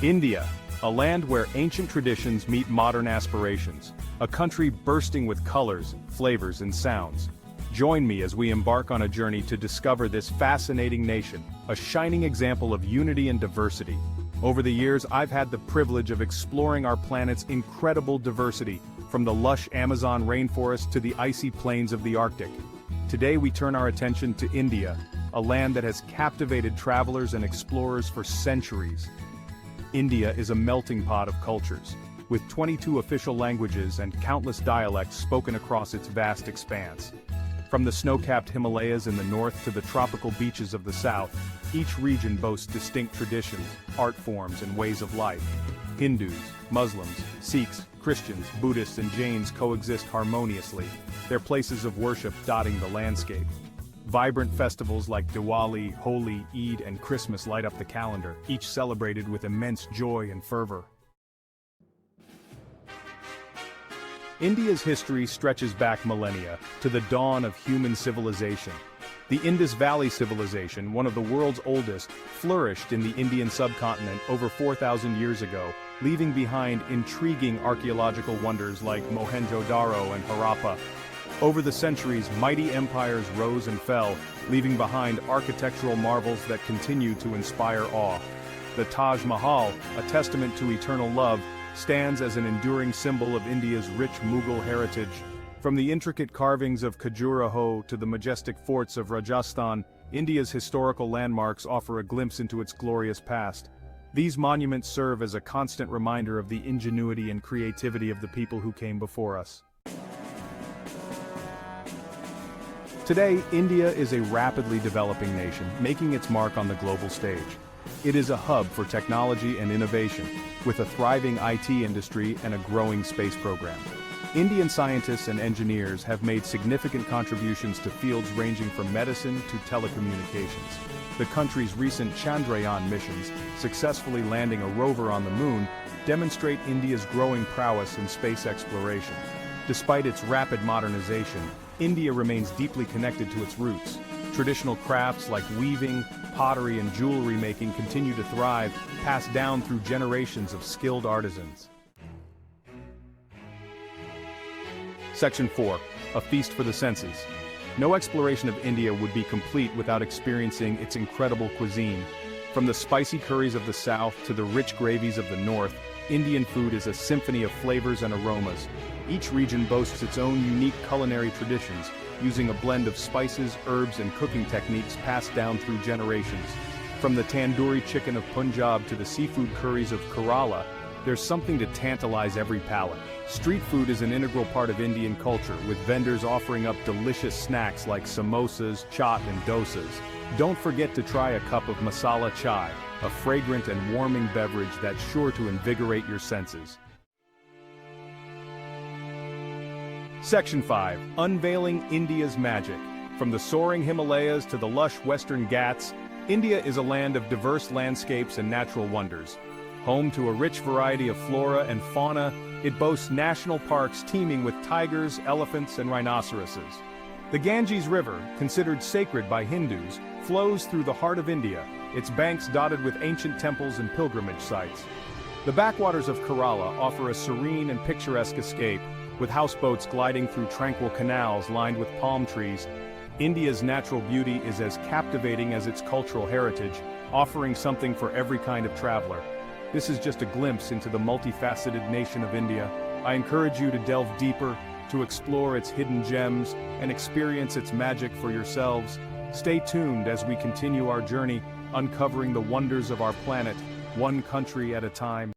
India, a land where ancient traditions meet modern aspirations, a country bursting with colors, flavors, and sounds. Join me as we embark on a journey to discover this fascinating nation, a shining example of unity and diversity. Over the years, I've had the privilege of exploring our planet's incredible diversity, from the lush Amazon rainforest to the icy plains of the Arctic. Today we turn our attention to India, a land that has captivated travelers and explorers for centuries. India is a melting pot of cultures, with 22 official languages and countless dialects spoken across its vast expanse. From the snow-capped Himalayas in the north to the tropical beaches of the south, each region boasts distinct traditions, art forms, and ways of life. Hindus, Muslims, Sikhs, Christians, Buddhists, and Jains coexist harmoniously, their places of worship dotting the landscape. Vibrant festivals like Diwali, Holi, Eid, and Christmas light up the calendar, each celebrated with immense joy and fervor. India's history stretches back millennia, to the dawn of human civilization. The Indus Valley Civilization, one of the world's oldest, flourished in the Indian subcontinent over 4,000 years ago, leaving behind intriguing archaeological wonders like Mohenjo-daro and Harappa. Over the centuries, mighty empires rose and fell, leaving behind architectural marvels that continue to inspire awe. The Taj Mahal, a testament to eternal love, stands as an enduring symbol of India's rich Mughal heritage. From the intricate carvings of Khajuraho to the majestic forts of Rajasthan, India's historical landmarks offer a glimpse into its glorious past. These monuments serve as a constant reminder of the ingenuity and creativity of the people who came before us. Today, India is a rapidly developing nation, making its mark on the global stage. It is a hub for technology and innovation, with a thriving IT industry and a growing space program. Indian scientists and engineers have made significant contributions to fields ranging from medicine to telecommunications. The country's recent Chandrayaan missions, successfully landing a rover on the moon, demonstrate India's growing prowess in space exploration. Despite its rapid modernization, India remains deeply connected to its roots. Traditional crafts like weaving, pottery, and jewelry making continue to thrive, passed down through generations of skilled artisans. Section 4. A feast for the senses. No exploration of India would be complete without experiencing its incredible cuisine. From the spicy curries of the south to the rich gravies of the north, Indian food is a symphony of flavors and aromas. Each region boasts its own unique culinary traditions, using a blend of spices, herbs, and cooking techniques passed down through generations. From the tandoori chicken of Punjab to the seafood curries of Kerala, there's something to tantalize every palate. Street food is an integral part of Indian culture, with vendors offering up delicious snacks like samosas, chaat, and dosas. Don't forget to try a cup of masala chai, a fragrant and warming beverage that's sure to invigorate your senses. Section 5. Unveiling India's magic. From the soaring Himalayas to the lush western Ghats, India is a land of diverse landscapes and natural wonders. Home to a rich variety of flora and fauna, it boasts national parks teeming with tigers, elephants, and rhinoceroses. The Ganges River, considered sacred by Hindus, flows through the heart of India, its banks dotted with ancient temples and pilgrimage sites. The backwaters of Kerala offer a serene and picturesque escape, with houseboats gliding through tranquil canals lined with palm trees. India's natural beauty is as captivating as its cultural heritage, offering something for every kind of traveler. This is just a glimpse into the multifaceted nation of India. I encourage you to delve deeper, to explore its hidden gems, and experience its magic for yourselves. Stay tuned as we continue our journey, uncovering the wonders of our planet, one country at a time.